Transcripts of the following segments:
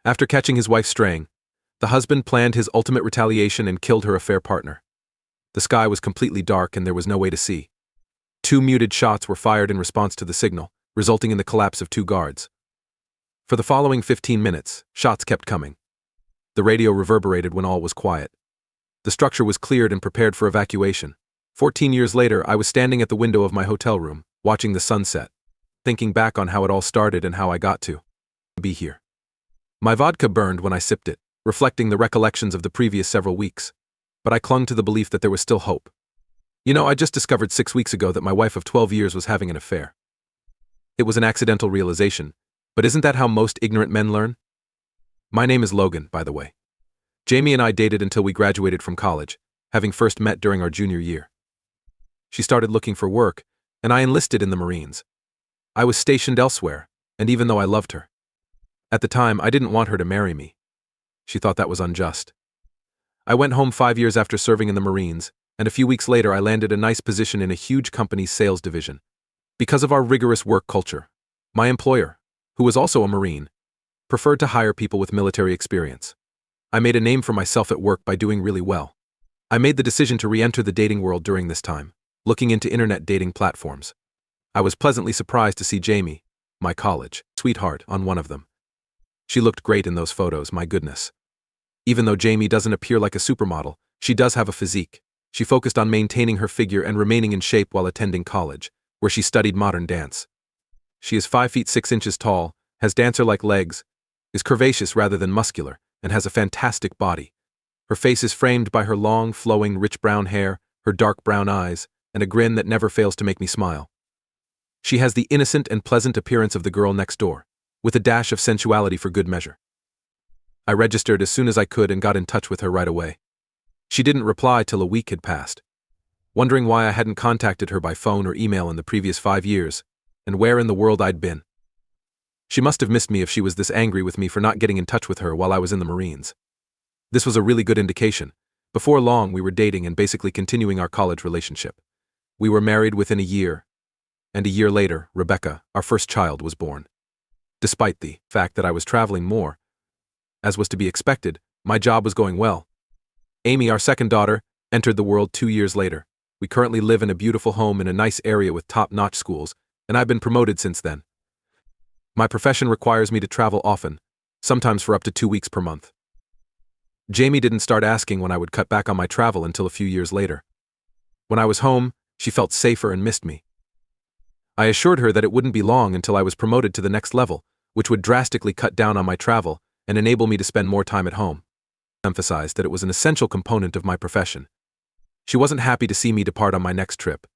After catching his wife straying, the husband planned his ultimate retaliation and killed her affair partner. The sky was completely dark and there was no way to see. 2 muted shots were fired in response to the signal, resulting in the collapse of 2 guards. For the following 15 minutes, shots kept coming. The radio reverberated when all was quiet. The structure was cleared and prepared for evacuation. 14 years later, I was standing at the window of my hotel room, watching the sunset, thinking back on how it all started and how I got to be here. My vodka burned when I sipped it, reflecting the recollections of the previous several weeks, but I clung to the belief that there was still hope. I just discovered 6 weeks ago that my wife of 12 years was having an affair. It was an accidental realization, but isn't that how most ignorant men learn? My name is Logan, by the way. Jamie and I dated until we graduated from college, having first met during our junior year. She started looking for work, and I enlisted in the Marines. I was stationed elsewhere, and even though I loved her, at the time I didn't want her to marry me. She thought that was unjust. I went home 5 years after serving in the Marines, and a few weeks later I landed a nice position in a huge company's sales division. Because of our rigorous work culture, my employer, who was also a Marine, preferred to hire people with military experience. I made a name for myself at work by doing really well. I made the decision to re-enter the dating world during this time, looking into internet dating platforms. I was pleasantly surprised to see Jamie, my college sweetheart, on one of them. She looked great in those photos, my goodness. Even though Jamie doesn't appear like a supermodel, she does have a physique. She focused on maintaining her figure and remaining in shape while attending college, where she studied modern dance. She is 5 feet 6 inches tall, has dancer-like legs, is curvaceous rather than muscular, and has a fantastic body. Her face is framed by her long, flowing, rich brown hair, her dark brown eyes, and a grin that never fails to make me smile. She has the innocent and pleasant appearance of the girl next door, with a dash of sensuality for good measure. I registered as soon as I could and got in touch with her right away. She didn't reply till a week had passed. Wondering why I hadn't contacted her by phone or email in the previous 5 years, and where in the world I'd been. She must have missed me if she was this angry with me for not getting in touch with her while I was in the Marines. This was a really good indication. Before long, we were dating and basically continuing our college relationship. We were married within a year, and a year later, Rebecca, our first child, was born. Despite the fact that I was traveling more, as was to be expected, my job was going well. Amy, our second daughter, entered the world 2 years later. We currently live in a beautiful home in a nice area with top-notch schools, and I've been promoted since then. My profession requires me to travel often, sometimes for up to 2 weeks per month. Jamie didn't start asking when I would cut back on my travel until a few years later. When I was home, she felt safer and missed me. I assured her that it wouldn't be long until I was promoted to the next level, which would drastically cut down on my travel and enable me to spend more time at home. I emphasized that it was an essential component of my profession. She wasn't happy to see me depart on my next trip,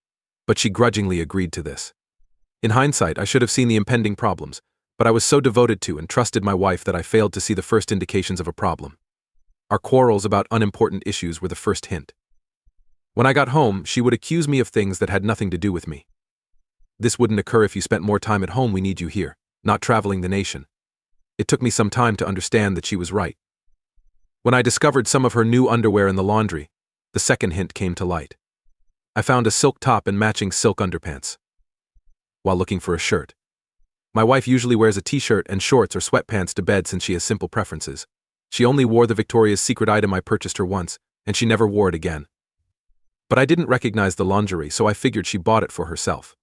but she grudgingly agreed to this. In hindsight, I should have seen the impending problems, but I was so devoted to and trusted my wife that I failed to see the first indications of a problem. Our quarrels about unimportant issues were the first hint. When I got home, she would accuse me of things that had nothing to do with me. This wouldn't occur if you spent more time at home. We need you here, not traveling the nation. It took me some time to understand that she was right. When I discovered some of her new underwear in the laundry, the second hint came to light. I found a silk top and matching silk underpants while looking for a shirt. My wife usually wears a t-shirt and shorts or sweatpants to bed since she has simple preferences. She only wore the Victoria's Secret item I purchased her once, and she never wore it again. But I didn't recognize the lingerie, so I figured she bought it for herself.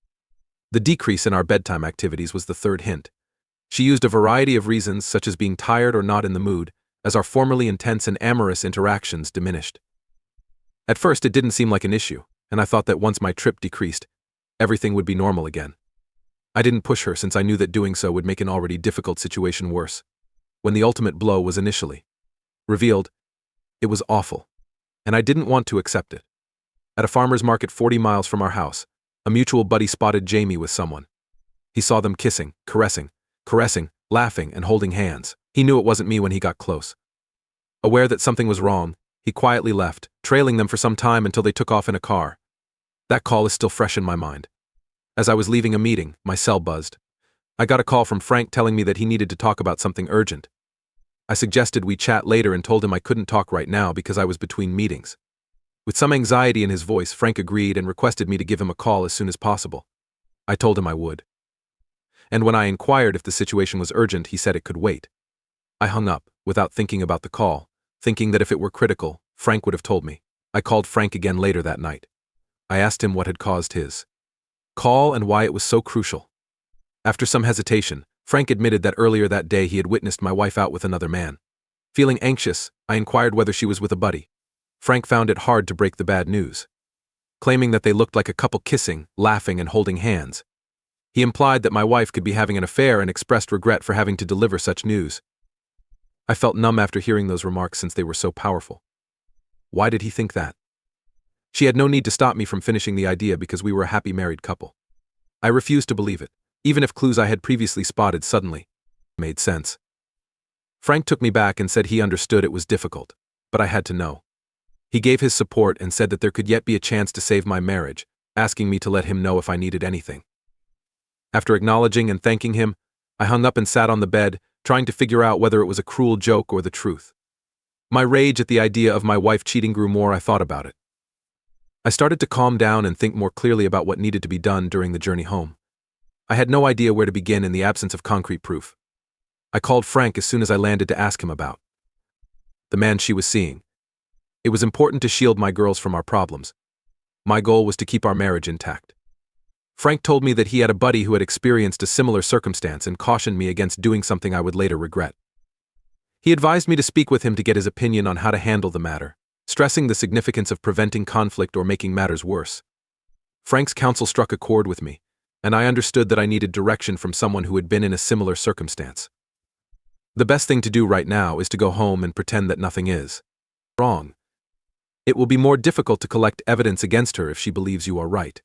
The decrease in our bedtime activities was the third hint. She used a variety of reasons, such as being tired or not in the mood, as our formerly intense and amorous interactions diminished. At first, it didn't seem like an issue, and I thought that once my trip decreased, everything would be normal again. I didn't push her since I knew that doing so would make an already difficult situation worse. When the ultimate blow was initially revealed, it was awful, and I didn't want to accept it. At a farmer's market 40 miles from our house, a mutual buddy spotted Jamie with someone. He saw them kissing, caressing, laughing, and holding hands. He knew it wasn't me when he got close. Aware that something was wrong, he quietly left, trailing them for some time until they took off in a car. That call is still fresh in my mind. As I was leaving a meeting, my cell buzzed. I got a call from Frank telling me that he needed to talk about something urgent. I suggested we chat later and told him I couldn't talk right now because I was between meetings. With some anxiety in his voice, Frank agreed and requested me to give him a call as soon as possible. I told him I would. And when I inquired if the situation was urgent, he said it could wait. I hung up, without thinking about the call, thinking that if it were critical, Frank would have told me. I called Frank again later that night. I asked him what had caused his call and why it was so crucial. After some hesitation, Frank admitted that earlier that day he had witnessed my wife out with another man. Feeling anxious, I inquired whether she was with a buddy. Frank found it hard to break the bad news, claiming that they looked like a couple kissing, laughing, and holding hands. He implied that my wife could be having an affair and expressed regret for having to deliver such news. I felt numb after hearing those remarks since they were so powerful. Why did he think that? She had no need to stop me from finishing the idea because we were a happy married couple. I refused to believe it, even if clues I had previously spotted suddenly made sense. Frank took me back and said he understood it was difficult, but I had to know. He gave his support and said that there could yet be a chance to save my marriage, asking me to let him know if I needed anything. After acknowledging and thanking him, I hung up and sat on the bed, trying to figure out whether it was a cruel joke or the truth. My rage at the idea of my wife cheating grew more I thought about it. I started to calm down and think more clearly about what needed to be done during the journey home. I had no idea where to begin in the absence of concrete proof. I called Frank as soon as I landed to ask him about the man she was seeing. It was important to shield my girls from our problems. My goal was to keep our marriage intact. Frank told me that he had a buddy who had experienced a similar circumstance and cautioned me against doing something I would later regret. He advised me to speak with him to get his opinion on how to handle the matter, stressing the significance of preventing conflict or making matters worse. Frank's counsel struck a chord with me, and I understood that I needed direction from someone who had been in a similar circumstance. The best thing to do right now is to go home and pretend that nothing is wrong. It will be more difficult to collect evidence against her if she believes you are right.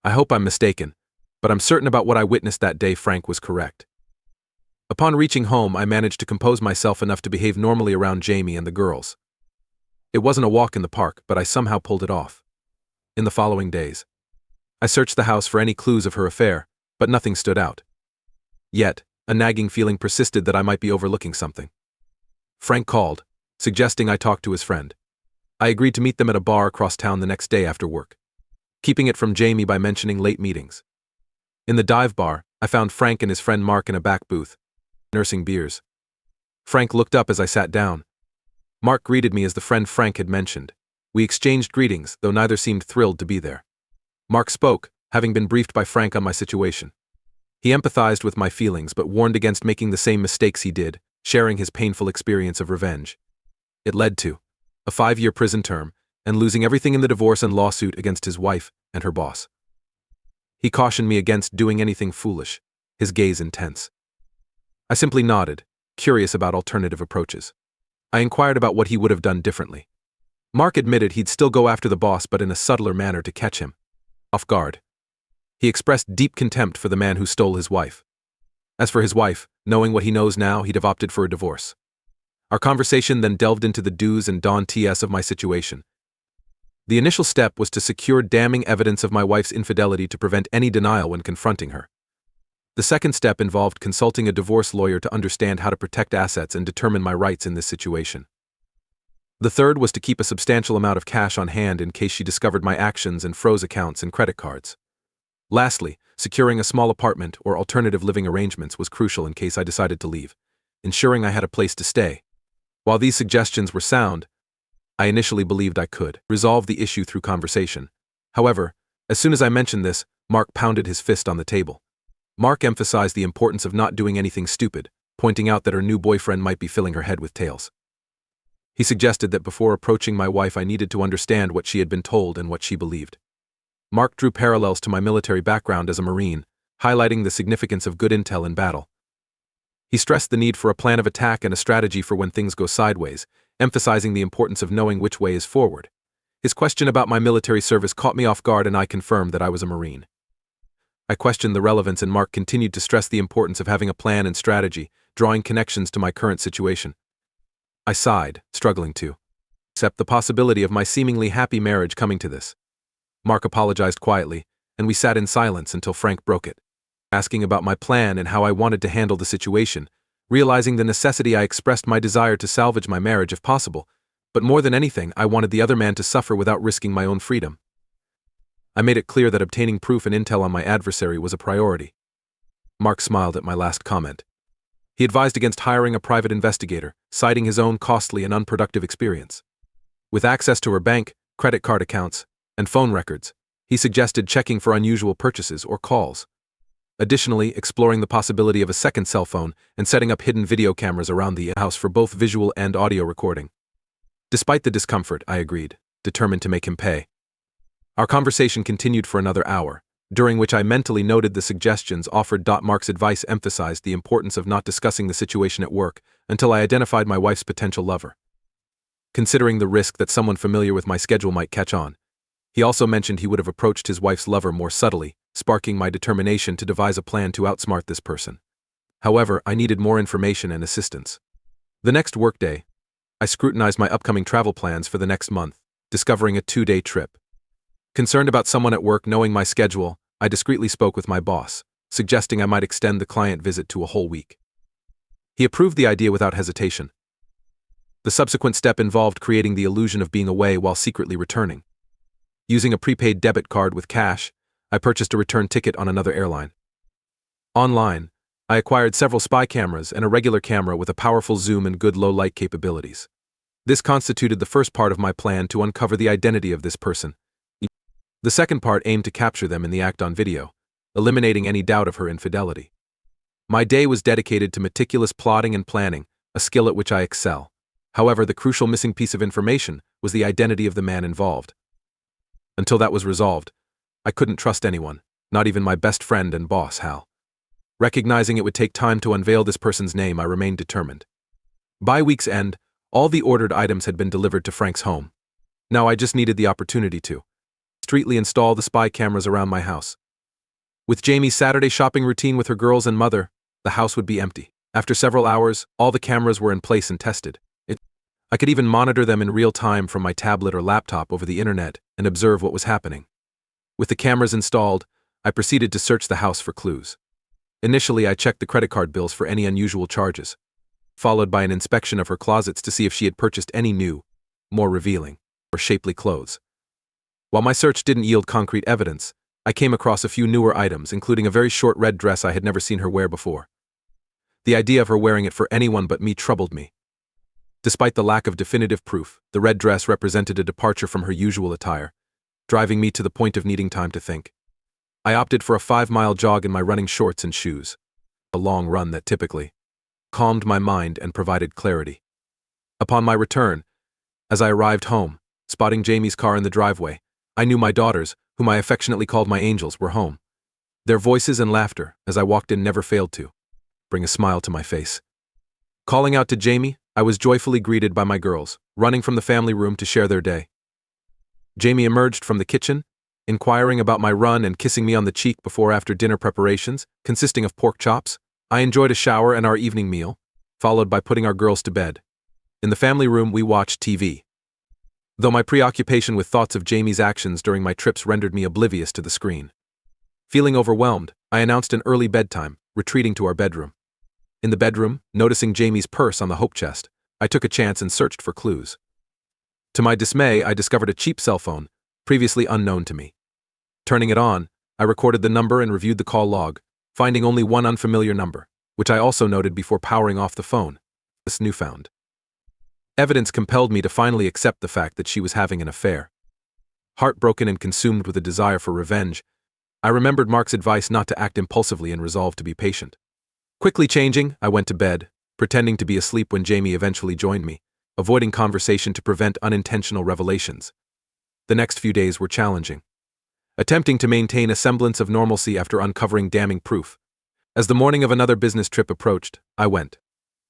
I hope I'm mistaken, but I'm certain about what I witnessed that day. Frank was correct. Upon reaching home, I managed to compose myself enough to behave normally around Jamie and the girls. It wasn't a walk in the park, but I somehow pulled it off. In the following days, I searched the house for any clues of her affair, but nothing stood out. Yet, a nagging feeling persisted that I might be overlooking something. Frank called, suggesting I talk to his friend. I agreed to meet them at a bar across town the next day after work, keeping it from Jamie by mentioning late meetings. In the dive bar, I found Frank and his friend Mark in a back booth, nursing beers. Frank looked up as I sat down. Mark greeted me as the friend Frank had mentioned. We exchanged greetings, though neither seemed thrilled to be there. Mark spoke, having been briefed by Frank on my situation. He empathized with my feelings but warned against making the same mistakes he did, sharing his painful experience of revenge. It led to a 5-year prison term and losing everything in the divorce and lawsuit against his wife and her boss. He cautioned me against doing anything foolish, his gaze intense. I simply nodded, curious about alternative approaches. I inquired about what he would have done differently. Mark admitted he'd still go after the boss but in a subtler manner to catch him off guard. He expressed deep contempt for the man who stole his wife. As for his wife, knowing what he knows now, he'd have opted for a divorce. Our conversation then delved into the do's and don'ts of my situation. The initial step was to secure damning evidence of my wife's infidelity to prevent any denial when confronting her. The second step involved consulting a divorce lawyer to understand how to protect assets and determine my rights in this situation. The third was to keep a substantial amount of cash on hand in case she discovered my actions and froze accounts and credit cards. Lastly, securing a small apartment or alternative living arrangements was crucial in case I decided to leave, ensuring I had a place to stay. While these suggestions were sound, I initially believed I could resolve the issue through conversation. However, as soon as I mentioned this, Mark pounded his fist on the table. Mark emphasized the importance of not doing anything stupid, pointing out that her new boyfriend might be filling her head with tales. He suggested that before approaching my wife I needed to understand what she had been told and what she believed. Mark drew parallels to my military background as a Marine, highlighting the significance of good intel in battle. He stressed the need for a plan of attack and a strategy for when things go sideways, emphasizing the importance of knowing which way is forward. His question about my military service caught me off guard and I confirmed that I was a Marine. I questioned the relevance and Mark continued to stress the importance of having a plan and strategy, drawing connections to my current situation. I sighed, struggling to accept the possibility of my seemingly happy marriage coming to this. Mark apologized quietly, and we sat in silence until Frank broke it, asking about my plan and how I wanted to handle the situation. Realizing the necessity, I expressed my desire to salvage my marriage if possible, but more than anything, I wanted the other man to suffer without risking my own freedom. I made it clear that obtaining proof and intel on my adversary was a priority. Mark smiled at my last comment. He advised against hiring a private investigator, citing his own costly and unproductive experience. With access to her bank, credit card accounts, and phone records, he suggested checking for unusual purchases or calls. Additionally, exploring the possibility of a second cell phone and setting up hidden video cameras around the house for both visual and audio recording. Despite the discomfort, I agreed, determined to make him pay. Our conversation continued for another hour, during which I mentally noted the suggestions offered. Mark's advice emphasized the importance of not discussing the situation at work until I identified my wife's potential lover. Considering the risk that someone familiar with my schedule might catch on, he also mentioned he would have approached his wife's lover more subtly, sparking my determination to devise a plan to outsmart this person. However, I needed more information and assistance. The next workday, I scrutinized my upcoming travel plans for the next month, discovering a 2-day trip. Concerned about someone at work knowing my schedule, I discreetly spoke with my boss, suggesting I might extend the client visit to a whole week. He approved the idea without hesitation. The subsequent step involved creating the illusion of being away while secretly returning. Using a prepaid debit card with cash, I purchased a return ticket on another airline. Online, I acquired several spy cameras and a regular camera with a powerful zoom and good low-light capabilities. This constituted the first part of my plan to uncover the identity of this person. The second part aimed to capture them in the act on video, eliminating any doubt of her infidelity. My day was dedicated to meticulous plotting and planning, a skill at which I excel. However, the crucial missing piece of information was the identity of the man involved. Until that was resolved, I couldn't trust anyone, not even my best friend and boss, Hal. Recognizing it would take time to unveil this person's name, I remained determined. By week's end, all the ordered items had been delivered to Frank's home. Now I just needed the opportunity to discreetly install the spy cameras around my house. With Jamie's Saturday shopping routine with her girls and mother, the house would be empty. After several hours, all the cameras were in place and tested. I could even monitor them in real time from my tablet or laptop over the internet and observe what was happening. With the cameras installed, I proceeded to search the house for clues. Initially, I checked the credit card bills for any unusual charges, followed by an inspection of her closets to see if she had purchased any new, more revealing, or shapely clothes. While my search didn't yield concrete evidence, I came across a few newer items, including a very short red dress I had never seen her wear before. The idea of her wearing it for anyone but me troubled me. Despite the lack of definitive proof, the red dress represented a departure from her usual attire, driving me to the point of needing time to think. I opted for a 5-mile jog in my running shorts and shoes, a long run that typically calmed my mind and provided clarity. Upon my return, as I arrived home, spotting Jamie's car in the driveway, I knew my daughters, whom I affectionately called my angels, were home. Their voices and laughter, as I walked in, never failed to bring a smile to my face. Calling out to Jamie, I was joyfully greeted by my girls, running from the family room to share their day. Jamie emerged from the kitchen, inquiring about my run and kissing me on the cheek before after dinner preparations, consisting of pork chops. I enjoyed a shower and our evening meal, followed by putting our girls to bed. In the family room, we watched TV. Though my preoccupation with thoughts of Jamie's actions during my trips rendered me oblivious to the screen. Feeling overwhelmed, I announced an early bedtime, retreating to our bedroom. In the bedroom, noticing Jamie's purse on the hope chest, I took a chance and searched for clues. To my dismay, I discovered a cheap cell phone, previously unknown to me. Turning it on, I recorded the number and reviewed the call log, finding only one unfamiliar number, which I also noted before powering off the phone. This newfound evidence compelled me to finally accept the fact that she was having an affair. Heartbroken and consumed with a desire for revenge, I remembered Mark's advice not to act impulsively and resolved to be patient. Quickly changing, I went to bed, pretending to be asleep when Jamie eventually joined me, avoiding conversation to prevent unintentional revelations. The next few days were challenging, attempting to maintain a semblance of normalcy after uncovering damning proof. As the morning of another business trip approached, I went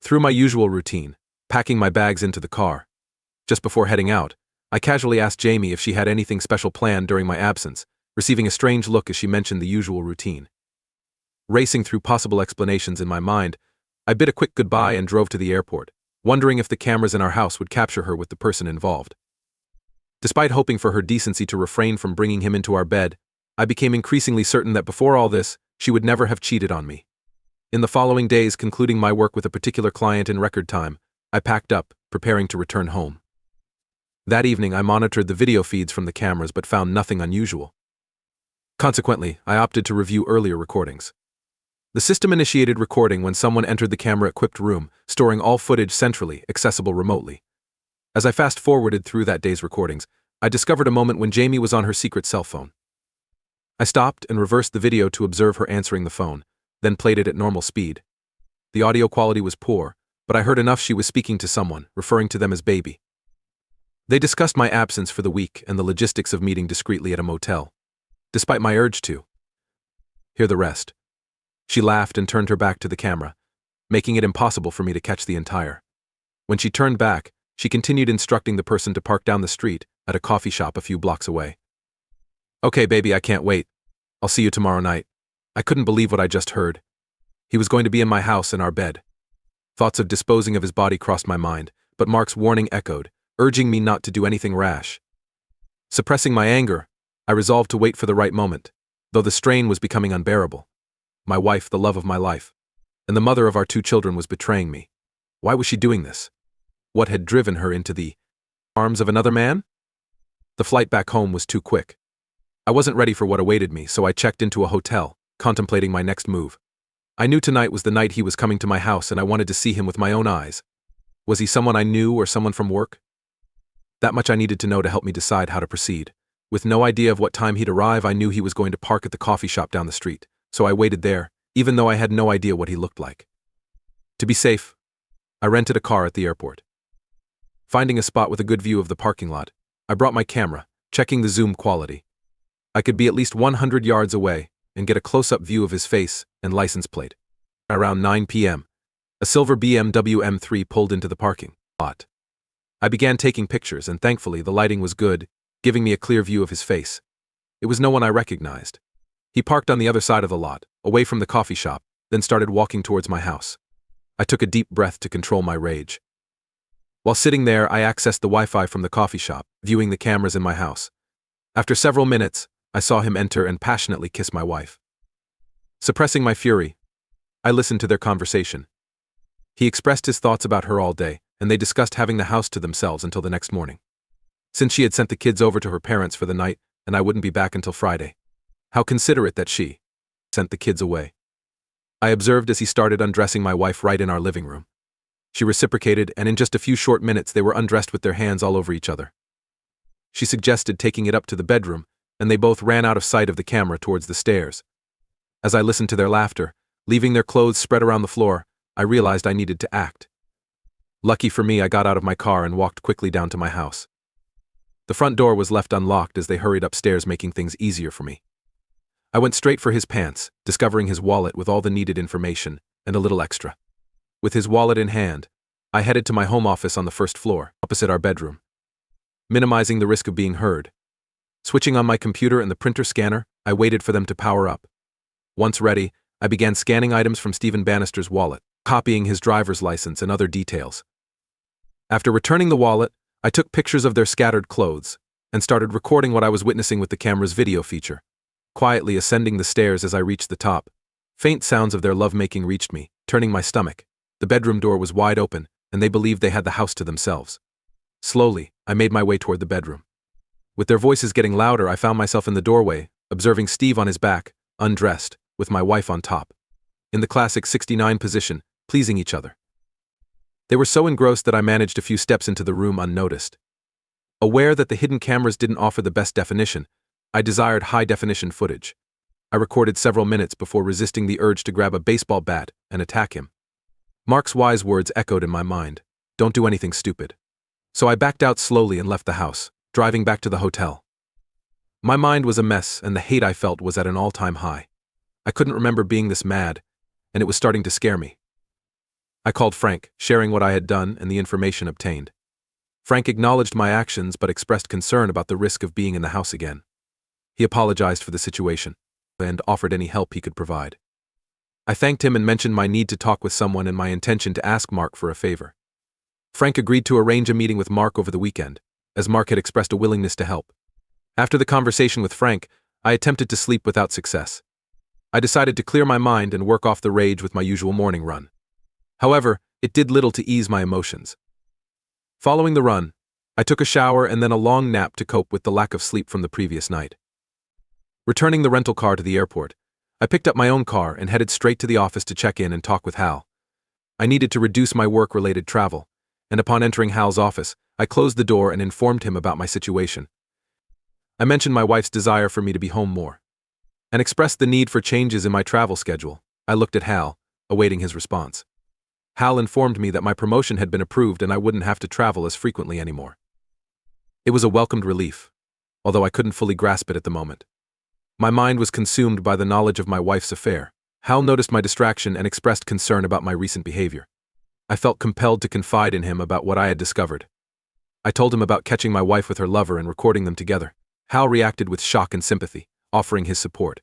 through my usual routine, packing my bags into the car. Just before heading out, I casually asked Jamie if she had anything special planned during my absence, receiving a strange look as she mentioned the usual routine. Racing through possible explanations in my mind, I bid a quick goodbye and drove to the airport, wondering if the cameras in our house would capture her with the person involved. Despite hoping for her decency to refrain from bringing him into our bed, I became increasingly certain that before all this, she would never have cheated on me. In the following days, concluding my work with a particular client in record time, I packed up, preparing to return home. That evening, I monitored the video feeds from the cameras but found nothing unusual. Consequently, I opted to review earlier recordings. The system initiated recording when someone entered the camera-equipped room, storing all footage centrally, accessible remotely. As I fast-forwarded through that day's recordings, I discovered a moment when Jamie was on her secret cell phone. I stopped and reversed the video to observe her answering the phone, then played it at normal speed. The audio quality was poor, but I heard enough she was speaking to someone, referring to them as baby. They discussed my absence for the week and the logistics of meeting discreetly at a motel, despite my urge to hear the rest. She laughed and turned her back to the camera, making it impossible for me to catch the entire. When she turned back, she continued instructing the person to park down the street at a coffee shop a few blocks away. "Okay, baby, I can't wait. I'll see you tomorrow night." I couldn't believe what I just heard. He was going to be in my house in our bed. Thoughts of disposing of his body crossed my mind, but Mark's warning echoed, urging me not to do anything rash. Suppressing my anger, I resolved to wait for the right moment, though the strain was becoming unbearable. My wife, the love of my life, and the mother of our 2 children was betraying me. Why was she doing this? What had driven her into the arms of another man? The flight back home was too quick. I wasn't ready for what awaited me, so I checked into a hotel, contemplating my next move. I knew tonight was the night he was coming to my house and I wanted to see him with my own eyes. Was he someone I knew or someone from work? That much I needed to know to help me decide how to proceed. With no idea of what time he'd arrive, I knew he was going to park at the coffee shop down the street, so I waited there, even though I had no idea what he looked like. To be safe, I rented a car at the airport. Finding a spot with a good view of the parking lot, I brought my camera, checking the zoom quality. I could be at least 100 yards away and get a close-up view of his face and license plate. Around 9 p.m., a silver BMW M3 pulled into the parking lot. I began taking pictures, and thankfully the lighting was good, giving me a clear view of his face. It was no one I recognized. He parked on the other side of the lot, away from the coffee shop, then started walking towards my house. I took a deep breath to control my rage. While sitting there, I accessed the Wi-Fi from the coffee shop, viewing the cameras in my house. After several minutes, I saw him enter and passionately kiss my wife. Suppressing my fury, I listened to their conversation. He expressed his thoughts about her all day, and they discussed having the house to themselves until the next morning. Since she had sent the kids over to her parents for the night, and I wouldn't be back until Friday. How considerate that she sent the kids away. I observed as he started undressing my wife right in our living room. She reciprocated, and in just a few short minutes they were undressed with their hands all over each other. She suggested taking it up to the bedroom, and they both ran out of sight of the camera towards the stairs. As I listened to their laughter, leaving their clothes spread around the floor, I realized I needed to act. Lucky for me, I got out of my car and walked quickly down to my house. The front door was left unlocked as they hurried upstairs, making things easier for me. I went straight for his pants, discovering his wallet with all the needed information, and a little extra. With his wallet in hand, I headed to my home office on the first floor, opposite our bedroom. Minimizing the risk of being heard. Switching on my computer and the printer scanner, I waited for them to power up. Once ready, I began scanning items from Stephen Bannister's wallet, copying his driver's license and other details. After returning the wallet, I took pictures of their scattered clothes and started recording what I was witnessing with the camera's video feature. Quietly ascending the stairs as I reached the top, faint sounds of their lovemaking reached me, turning my stomach. The bedroom door was wide open, and they believed they had the house to themselves. Slowly, I made my way toward the bedroom. With their voices getting louder, I found myself in the doorway, observing Steve on his back, undressed, with my wife on top. In the classic 69 position, pleasing each other. They were so engrossed that I managed a few steps into the room unnoticed. Aware that the hidden cameras didn't offer the best definition, I desired high-definition footage. I recorded several minutes before resisting the urge to grab a baseball bat and attack him. Mark's wise words echoed in my mind, "Don't do anything stupid." So I backed out slowly and left the house, driving back to the hotel. My mind was a mess, and the hate I felt was at an all-time high. I couldn't remember being this mad, and it was starting to scare me. I called Frank, sharing what I had done and the information obtained. Frank acknowledged my actions but expressed concern about the risk of being in the house again. He apologized for the situation and offered any help he could provide. I thanked him and mentioned my need to talk with someone and my intention to ask Mark for a favor. Frank agreed to arrange a meeting with Mark over the weekend, as Mark had expressed a willingness to help. After the conversation with Frank, I attempted to sleep without success. I decided to clear my mind and work off the rage with my usual morning run. However, it did little to ease my emotions. Following the run, I took a shower and then a long nap to cope with the lack of sleep from the previous night. Returning the rental car to the airport, I picked up my own car and headed straight to the office to check in and talk with Hal. I needed to reduce my work-related travel, and upon entering Hal's office, I closed the door and informed him about my situation. I mentioned my wife's desire for me to be home more, and expressed the need for changes in my travel schedule. I looked at Hal, awaiting his response. Hal informed me that my promotion had been approved and I wouldn't have to travel as frequently anymore. It was a welcomed relief, although I couldn't fully grasp it at the moment. My mind was consumed by the knowledge of my wife's affair. Hal noticed my distraction and expressed concern about my recent behavior. I felt compelled to confide in him about what I had discovered. I told him about catching my wife with her lover and recording them together. Hal reacted with shock and sympathy, offering his support.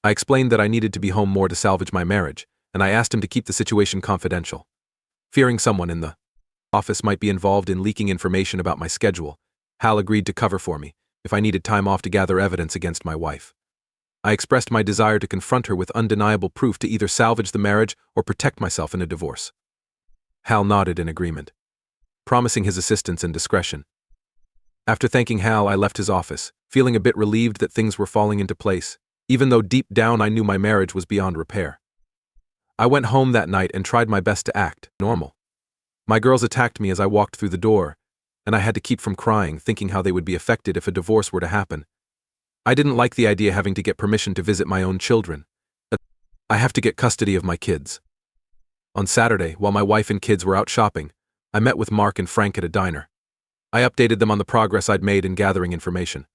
I explained that I needed to be home more to salvage my marriage, and I asked him to keep the situation confidential. Fearing someone in the office might be involved in leaking information about my schedule, Hal agreed to cover for me if I needed time off to gather evidence against my wife. I expressed my desire to confront her with undeniable proof to either salvage the marriage or protect myself in a divorce. Hal nodded in agreement, promising his assistance and discretion. After thanking Hal, I left his office, feeling a bit relieved that things were falling into place, even though deep down I knew my marriage was beyond repair. I went home that night and tried my best to act normal. My girls attacked me as I walked through the door, and I had to keep from crying, thinking how they would be affected if a divorce were to happen. I didn't like the idea having to get permission to visit my own children. I have to get custody of my kids. On Saturday, while my wife and kids were out shopping, I met with Mark and Frank at a diner. I updated them on the progress I'd made in gathering information.